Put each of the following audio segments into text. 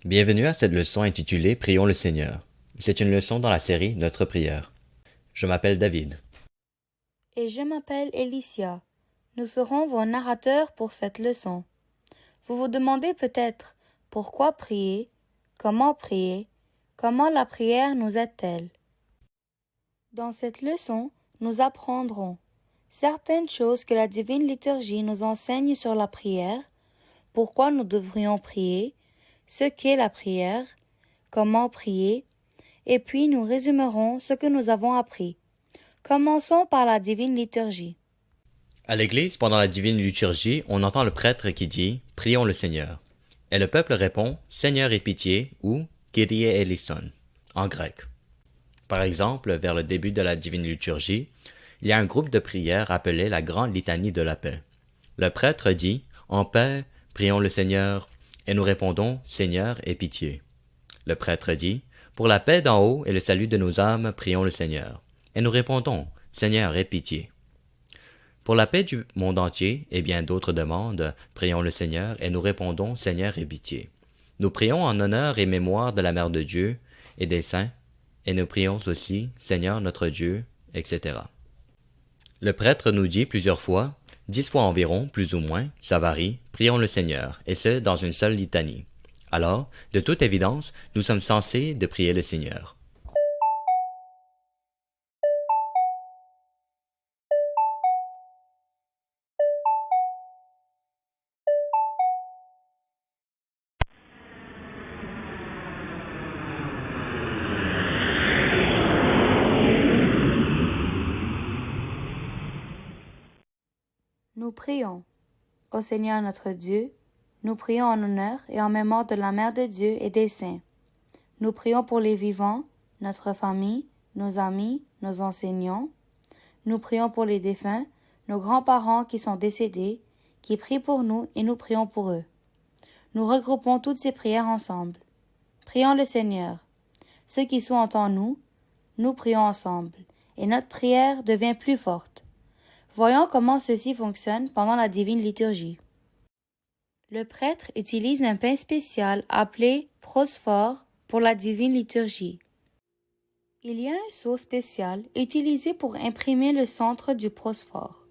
Bienvenue à cette leçon intitulée Prions le Seigneur. C'est une leçon dans la série Notre prière. Je m'appelle David. Et je m'appelle Alicia. Nous serons vos narrateurs pour cette leçon. Vous vous demandez peut-être pourquoi prier, comment la prière nous aide-t-elle. Dans cette leçon, nous apprendrons certaines choses que la divine liturgie nous enseigne sur la prière, pourquoi nous devrions prier, ce qu'est la prière, comment prier, et puis nous résumerons ce que nous avons appris. Commençons par la divine liturgie. À l'Église, pendant la divine liturgie, on entend le prêtre qui dit Prions le Seigneur. Et le peuple répond Seigneur aie pitié ou Kyrie eleison en grec. Par exemple, vers le début de la divine liturgie, il y a un groupe de prières appelé la Grande Litanie de la paix. Le prêtre dit En paix, prions le Seigneur, et nous répondons Seigneur aie pitié. Le prêtre dit Pour la paix d'en haut et le salut de nos âmes, prions le Seigneur. Et nous répondons Seigneur aie pitié. Pour la paix du monde entier et bien d'autres demandes, prions le Seigneur et nous répondons Seigneur aie pitié. Nous prions en honneur et mémoire de la Mère de Dieu et des saints, et nous prions aussi Seigneur notre Dieu, etc. Le prêtre nous dit plusieurs fois, 10 fois environ, plus ou moins, ça varie, prions le Seigneur, et ce, dans une seule litanie. Alors, de toute évidence, nous sommes censés de prier le Seigneur. Nous prions. Ô Seigneur notre Dieu, nous prions en honneur et en mémoire de la Mère de Dieu et des saints. Nous prions pour les vivants, notre famille, nos amis, nos enseignants. Nous prions pour les défunts, nos grands-parents qui sont décédés, qui prient pour nous et nous prions pour eux. Nous regroupons toutes ces prières ensemble. Prions le Seigneur. Ceux qui sont en nous, nous prions ensemble, et notre prière devient plus forte. Voyons comment ceci fonctionne pendant la divine liturgie. Le prêtre utilise un pain spécial appelé prosphore pour la divine liturgie. Il y a un seau spécial utilisé pour imprimer le centre du prosphore.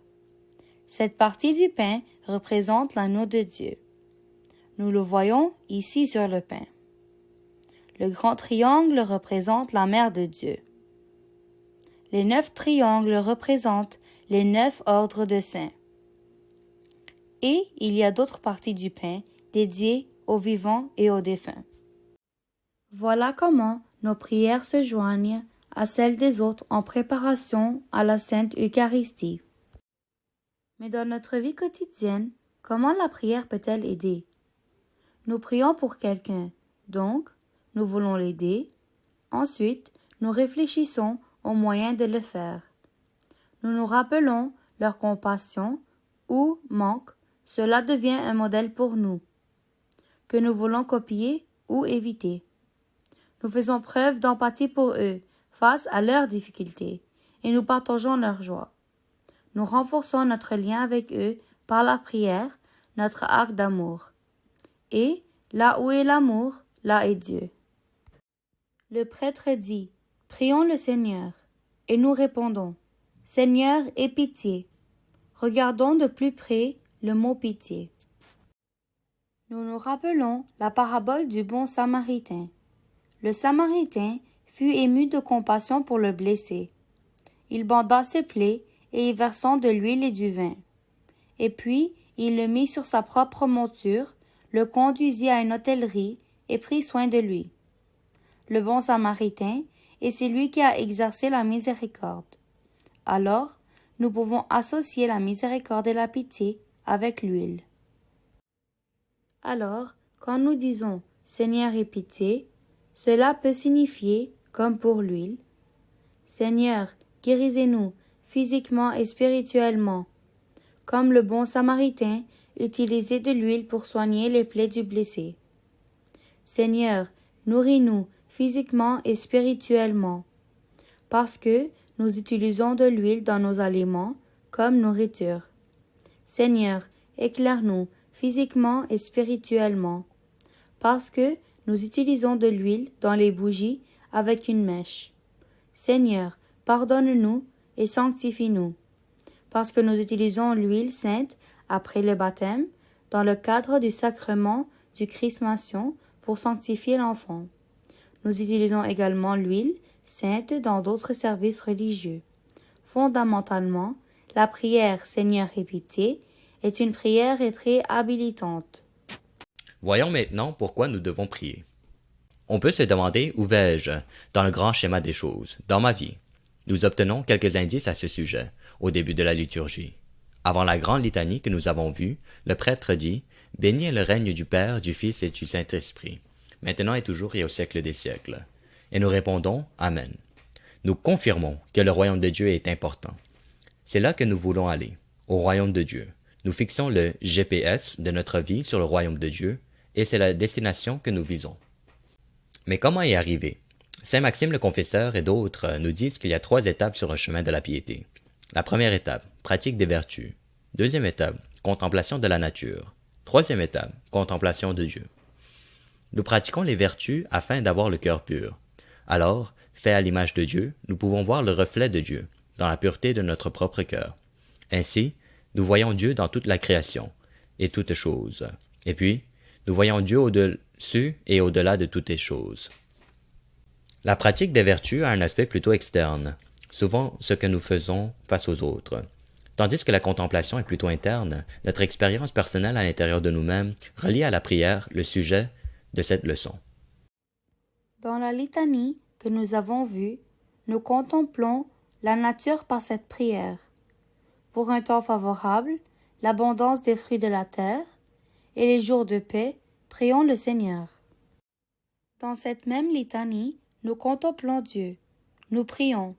Cette partie du pain représente l'anneau de Dieu. Nous le voyons ici sur le pain. Le grand triangle représente la Mère de Dieu. Les 9 triangles représentent les 9 ordres de saints. Et il y a d'autres parties du pain dédiées aux vivants et aux défunts. Voilà comment nos prières se joignent à celles des autres en préparation à la Sainte Eucharistie. Mais dans notre vie quotidienne, comment la prière peut-elle aider? Nous prions pour quelqu'un, donc nous voulons l'aider. Ensuite, nous réfléchissons aux moyens de le faire. Nous nous rappelons leur compassion ou manque, cela devient un modèle pour nous, que nous voulons copier ou éviter. Nous faisons preuve d'empathie pour eux face à leurs difficultés et nous partageons leur joie. Nous renforçons notre lien avec eux par la prière, notre acte d'amour. Et là où est l'amour, là est Dieu. Le prêtre dit, prions le Seigneur, et nous répondons, Seigneur, aie pitié. Regardons de plus près le mot pitié. Nous nous rappelons la parabole du bon Samaritain. Le Samaritain fut ému de compassion pour le blessé. Il banda ses plaies et y versant de l'huile et du vin. Et puis, il le mit sur sa propre monture, le conduisit à une hôtellerie et prit soin de lui. Le bon Samaritain est celui qui a exercé la miséricorde. Alors, nous pouvons associer la miséricorde et la pitié avec l'huile. Alors, quand nous disons « Seigneur aie pitié », cela peut signifier, comme pour l'huile, « Seigneur, guérisez-nous physiquement et spirituellement », comme le bon Samaritain utilisait de l'huile pour soigner les plaies du blessé. « Seigneur, nourris-nous physiquement et spirituellement », parce que nous utilisons de l'huile dans nos aliments comme nourriture. Seigneur, éclaire-nous physiquement et spirituellement, parce que nous utilisons de l'huile dans les bougies avec une mèche. Seigneur, pardonne-nous et sanctifie-nous. Parce que nous utilisons l'huile sainte après le baptême, dans le cadre du sacrement du chrismation pour sanctifier l'enfant. Nous utilisons également l'huile sainte dans d'autres services religieux. Fondamentalement, la prière Seigneur aie pitié est une prière très habilitante. Voyons maintenant pourquoi nous devons prier. On peut se demander où vais-je dans le grand schéma des choses, dans ma vie. Nous obtenons quelques indices à ce sujet au début de la liturgie. Avant la grande litanie que nous avons vue, le prêtre dit « Béni est le règne du Père, du Fils et du Saint-Esprit, maintenant et toujours et au siècle des siècles. » Et nous répondons « Amen ». Nous confirmons que le royaume de Dieu est important. C'est là que nous voulons aller, au royaume de Dieu. Nous fixons le GPS de notre vie sur le royaume de Dieu, et c'est la destination que nous visons. Mais comment y arriver? Saint Maxime le Confesseur et d'autres nous disent qu'il y a 3 étapes sur le chemin de la piété. La première étape, pratique des vertus. Deuxième étape, contemplation de la nature. Troisième étape, contemplation de Dieu. Nous pratiquons les vertus afin d'avoir le cœur pur. Alors, fait à l'image de Dieu, nous pouvons voir le reflet de Dieu, dans la pureté de notre propre cœur. Ainsi, nous voyons Dieu dans toute la création, et toutes choses. Et puis, nous voyons Dieu au-dessus et au-delà de toutes les choses. La pratique des vertus a un aspect plutôt externe, souvent ce que nous faisons face aux autres. Tandis que la contemplation est plutôt interne, notre expérience personnelle à l'intérieur de nous-mêmes relie à la prière le sujet de cette leçon. Dans la litanie que nous avons vue, nous contemplons la nature par cette prière. Pour un temps favorable, l'abondance des fruits de la terre, et les jours de paix, prions le Seigneur. Dans cette même litanie, nous contemplons Dieu. Nous prions.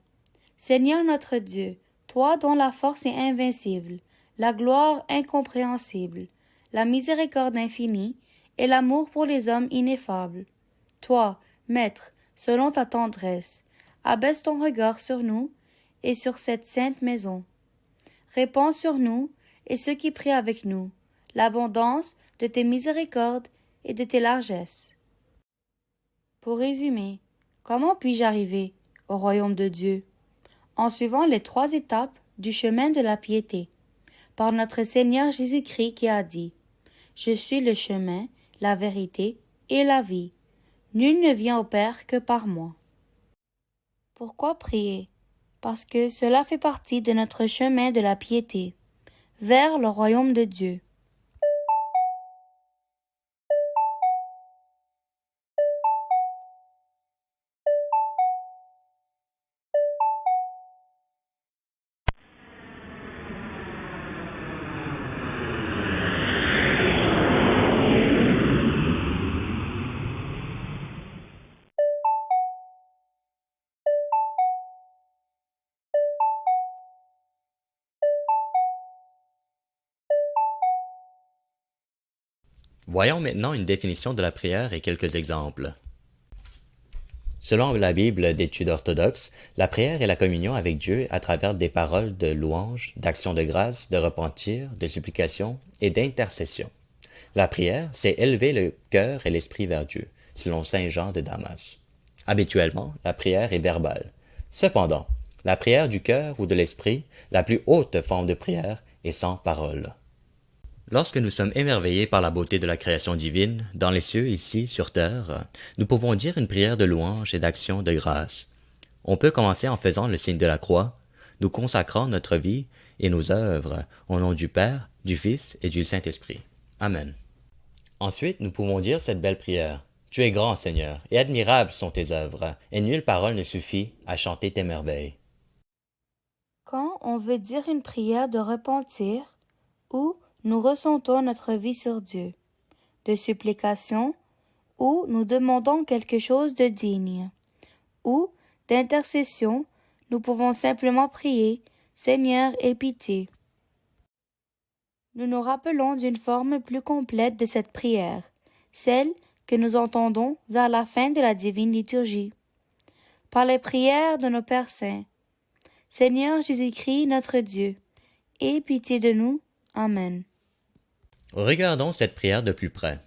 Seigneur notre Dieu, toi dont la force est invincible, la gloire incompréhensible, la miséricorde infinie et l'amour pour les hommes ineffable. Toi, Maître, selon ta tendresse, abaisse ton regard sur nous et sur cette sainte maison. Répands sur nous et ceux qui prient avec nous l'abondance de tes miséricordes et de tes largesses. Pour résumer, comment puis-je arriver au royaume de Dieu? En suivant les 3 étapes du chemin de la piété, par notre Seigneur Jésus-Christ qui a dit « Je suis le chemin, la vérité et la vie. Nul ne vient au Père que par moi. » Pourquoi prier? Parce que cela fait partie de notre chemin de la piété, vers le royaume de Dieu. Voyons maintenant une définition de la prière et quelques exemples. Selon la Bible d'études orthodoxes, la prière est la communion avec Dieu à travers des paroles de louange, d'action de grâce, de repentir, de supplication et d'intercession. La prière, c'est élever le cœur et l'esprit vers Dieu, selon saint Jean de Damas. Habituellement, la prière est verbale. Cependant, la prière du cœur ou de l'esprit, la plus haute forme de prière, est sans parole. Lorsque nous sommes émerveillés par la beauté de la création divine, dans les cieux, ici, sur terre, nous pouvons dire une prière de louange et d'action de grâce. On peut commencer en faisant le signe de la croix, nous consacrant notre vie et nos œuvres au nom du Père, du Fils et du Saint-Esprit. Amen. Ensuite, nous pouvons dire cette belle prière. Tu es grand, Seigneur, et admirables sont tes œuvres, et nulle parole ne suffit à chanter tes merveilles. Quand on veut dire une prière de repentir, ou nous ressentons notre vie sur Dieu, de supplication, ou nous demandons quelque chose de digne, ou d'intercession, nous pouvons simplement prier « Seigneur, aie pitié ». Nous nous rappelons d'une forme plus complète de cette prière, celle que nous entendons vers la fin de la divine liturgie. Par les prières de nos Pères saints, Seigneur Jésus-Christ notre Dieu, aie pitié de nous. Amen. Regardons cette prière de plus près.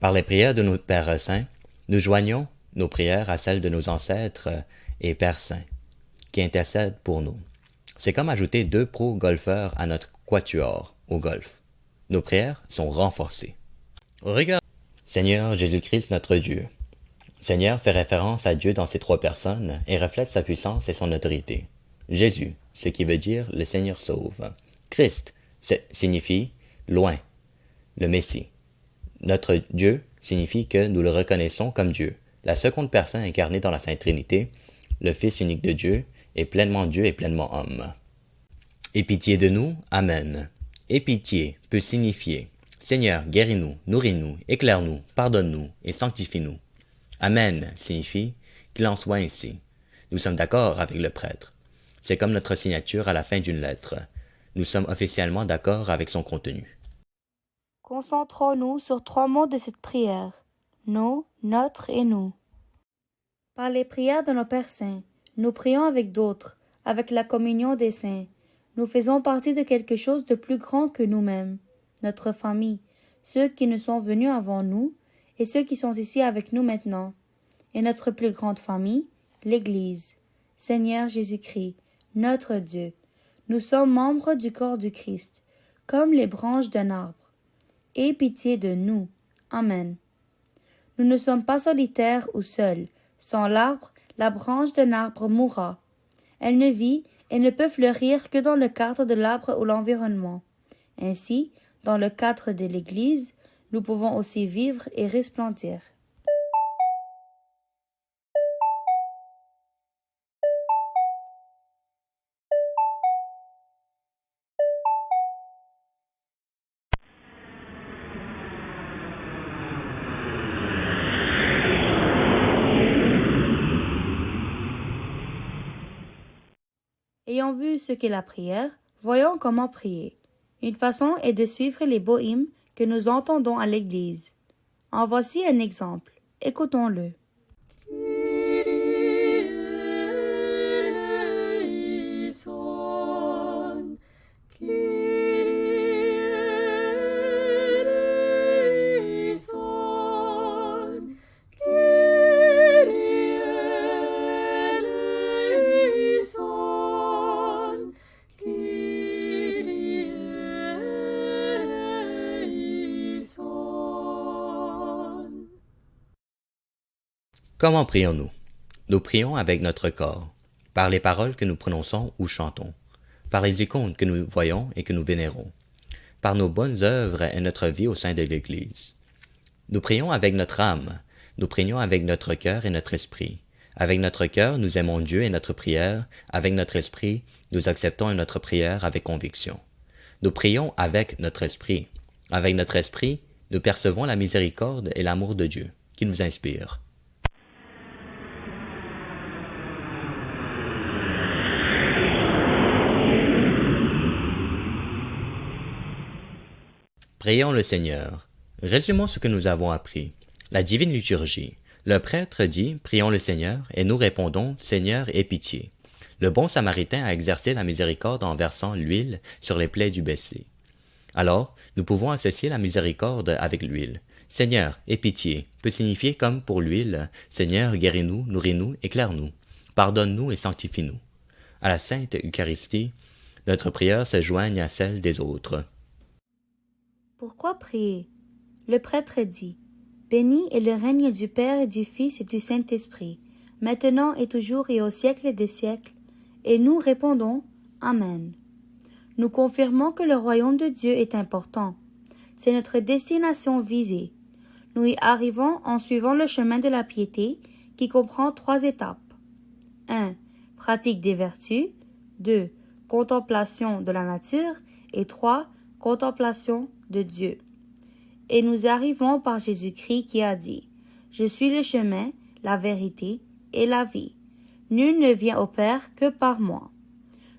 Par les prières de nos Pères saints, Nous joignons nos prières à celles de nos ancêtres et Pères saints, qui intercèdent pour nous. C'est comme ajouter 2 pro-golfeurs à notre quatuor au golf. Nos prières sont renforcées. Regarde. Seigneur Jésus-Christ notre Dieu. Seigneur fait référence à Dieu dans ces 3 personnes et reflète sa puissance et son autorité. Jésus, ce qui veut dire le Seigneur sauve. Christ signifie loin, le Messie. Notre Dieu signifie que nous le reconnaissons comme Dieu, la seconde personne incarnée dans la Sainte Trinité, le Fils unique de Dieu, est pleinement Dieu et pleinement homme. Aie pitié de nous, Amen. Aie pitié peut signifier Seigneur, guéris-nous, nourris-nous, éclaire-nous, pardonne-nous et sanctifie-nous. Amen signifie qu'il en soit ainsi. Nous sommes d'accord avec le prêtre. C'est comme notre signature à la fin d'une lettre. Nous sommes officiellement d'accord avec son contenu. Concentrons-nous sur 3 mots de cette prière. Nous, notre et nous. Par les prières de nos Pères saints, nous prions avec d'autres, avec la communion des saints. Nous faisons partie de quelque chose de plus grand que nous-mêmes, notre famille, ceux qui nous sont venus avant nous et ceux qui sont ici avec nous maintenant, et notre plus grande famille, l'Église. Seigneur Jésus-Christ, notre Dieu, nous sommes membres du corps du Christ, comme les branches d'un arbre. Aie pitié de nous. Amen. Nous ne sommes pas solitaires ou seuls. Sans l'arbre, la branche d'un arbre mourra. Elle ne vit et ne peut fleurir que dans le cadre de l'arbre ou l'environnement. Ainsi, dans le cadre de l'Église, nous pouvons aussi vivre et resplendir. Ayant vu ce qu'est la prière, voyons comment prier. Une façon est de suivre les beaux hymnes que nous entendons à l'église. En voici un exemple. Écoutons-le. Comment prions-nous? Nous prions avec notre corps, par les paroles que nous prononçons ou chantons, par les icônes que nous voyons et que nous vénérons, par nos bonnes œuvres et notre vie au sein de l'Église. Nous prions avec notre âme, nous prions avec notre cœur et notre esprit. Avec notre cœur, nous aimons Dieu et notre prière, avec notre esprit, nous acceptons notre prière avec conviction. Nous prions avec notre esprit. Avec notre esprit, nous percevons la miséricorde et l'amour de Dieu, qui nous inspire. Prions le Seigneur. Résumons ce que nous avons appris. La divine liturgie. Le prêtre dit « Prions le Seigneur » et nous répondons « Seigneur, aie pitié ». Le bon samaritain a exercé la miséricorde en versant l'huile sur les plaies du blessé. Alors, nous pouvons associer la miséricorde avec l'huile. Seigneur, aie pitié peut signifier comme pour l'huile « Seigneur, guéris-nous, nourris-nous, éclaire-nous, pardonne-nous et sanctifie-nous ». À la Sainte Eucharistie, notre prière se joigne à celle des autres. Pourquoi prier? Le prêtre dit, « Béni est le règne du Père et du Fils et du Saint-Esprit, maintenant et toujours et au siècle des siècles. » Et nous répondons, « Amen. » Nous confirmons que le royaume de Dieu est important. C'est notre destination visée. Nous y arrivons en suivant le chemin de la piété qui comprend 3 étapes. 1. Pratique des vertus. 2. Contemplation de la nature. Et 3. Contemplation de Dieu. Et nous arrivons par Jésus-Christ qui a dit, « Je suis le chemin, la vérité et la vie. Nul ne vient au Père que par moi. »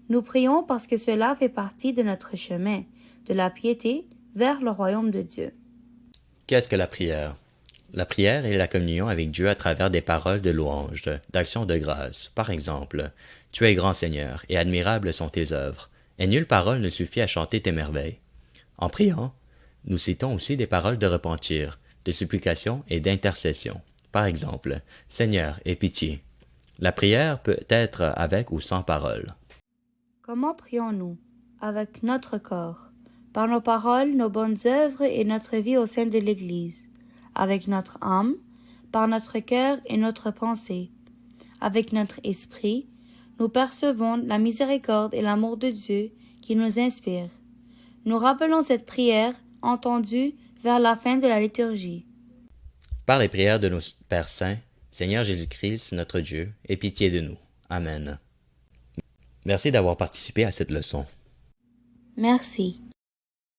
Nous prions parce que cela fait partie de notre chemin, de la piété vers le royaume de Dieu. Qu'est-ce que la prière? La prière est la communion avec Dieu à travers des paroles de louange, d'actions de grâce. Par exemple, « Tu es grand Seigneur, et admirables sont tes œuvres, et nulle parole ne suffit à chanter tes merveilles. » En priant, nous citons aussi des paroles de repentir, de supplication et d'intercession. Par exemple, Seigneur, aie pitié. La prière peut être avec ou sans parole. Comment prions-nous? Avec notre corps, par nos paroles, nos bonnes œuvres et notre vie au sein de l'Église, avec notre âme, par notre cœur et notre pensée. Avec notre esprit, nous percevons la miséricorde et l'amour de Dieu qui nous inspire. Nous rappelons cette prière entendue vers la fin de la liturgie. Par les prières de nos Pères saints, Seigneur Jésus-Christ, notre Dieu, aie pitié de nous. Amen. Merci d'avoir participé à cette leçon. Merci.